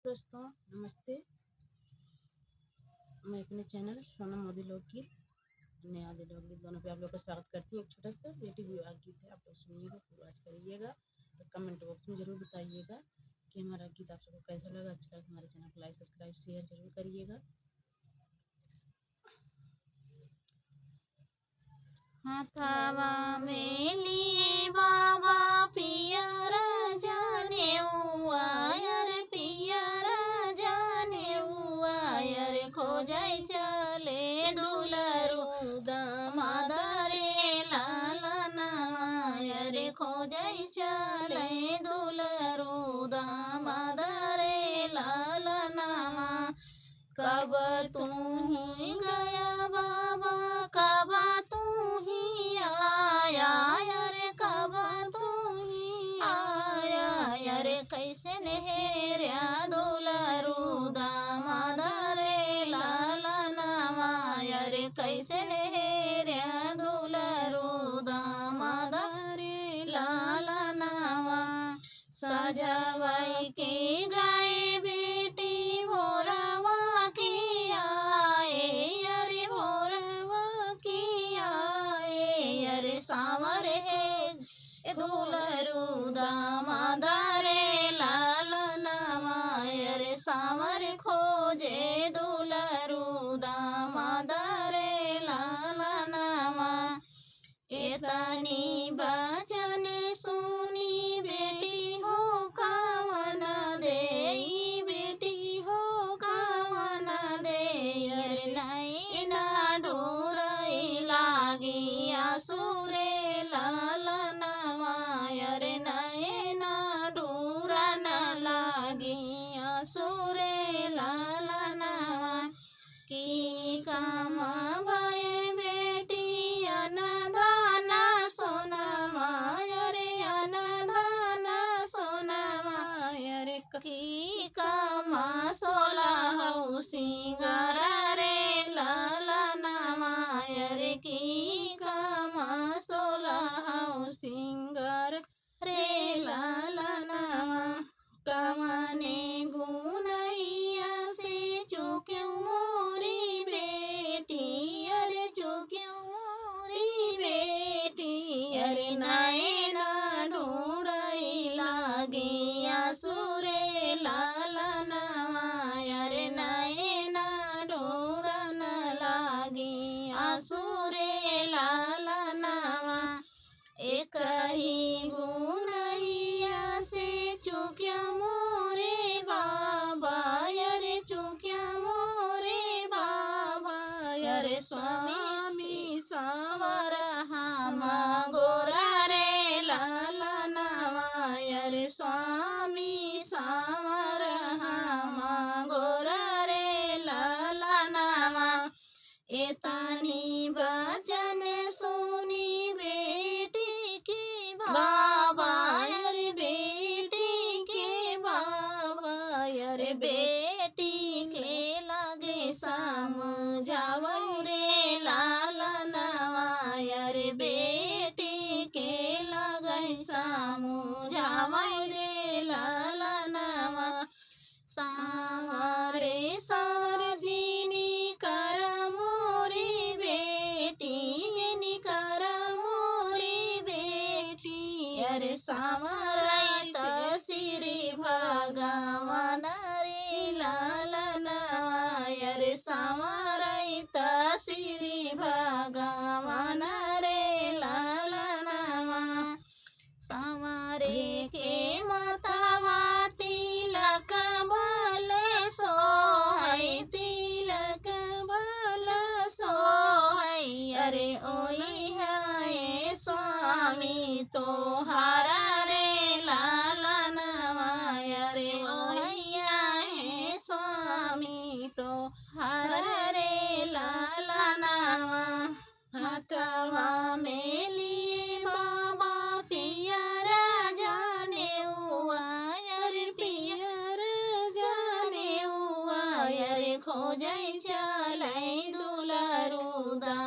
दोस्तों नमस्ते। मैं अपने चैनल सोनम मोदी लोकगीत नया आदि लोकगीत दोनों पे आप लोग का स्वागत करती हूँ। एक छोटा सा बेटी विवाह गीत है, आप लोग सुनिएगा, पूरा वॉच करिएगा और कमेंट बॉक्स में ज़रूर बताइएगा कि हमारा गीत आप सबको कैसा लगा। अच्छा लगा हमारे चैनल को लाइक सब्सक्राइब शेयर जरूर करिएगा। हाथवा में लिए बाबा पियर जाने आयर पियर जाने आयर खोजै चले दुलरू दामाद रे लालन आयर खोजै चले दुलरू दामाद रे लालन कब तू ही गया बाबा कब तू ही आया यारे कब तू ही आया यारे कैसे नहेरिया दुलरू दामाद रे लालन यारे कैसे नहेरिया दुलरू दामाद रे लालन सजवाई के गाय बेटी भोरवा की आए अरे भोरवा की आए अरे सावर है दुलरू दामाद रे लालन अरे सावर खोजे दुलरू दामाद रे लालन एतनी बचन सुनी बेटी हो कामन दे बेटी हो कामन दे अरे नैना डोरई लागी आसुरे लालन अरे नैना डूरन लागी आसुरे लालन की काम भय बेटी अनधान सोनमा रे अनधान सोनमा रे की काम सोलह सिंगार रे लालन रे की काम सोलह सिंगार रे लालन कमने गुनैया से चुक्यों मोरी बेटी अरे चुक्यों मोरी बेटी अरे नैना ढूंढई लागी आसुरे लालन अरे नैना ढूंढन लागी आसुरे लालन एक ही गुनैया से चुक्या मोरे बाबा अरे चुक्या मोरे बाबा अरे स्वामी सावर हम गोरा रे लालन अरे स्वामी सावर हम गोरा रे लालन एतनी बचन सुनी बेटी के बाबा अरे बेटी के बाबा अरे बेटी के लगे समझावो रे लालन अरे बेटी के लगे समझावो रे लालन सावरे सार जीनी कर मोरी बेटी नी कर मोरी बेटी अरे सावर श्री भगवान रे लालन अरे सावर श्री भगवान रे लालन सावरे के मतवा तिलक भल सोहै तिलक भल सोहै अरे ओई है स्वामी तोहार रे लालन अरे ओहिया है स्वामी तोहार रे लालन हाथवा में लिए बाबा पियर जाने आयर पियर जाने आयर खोजै चलै दुलरू दा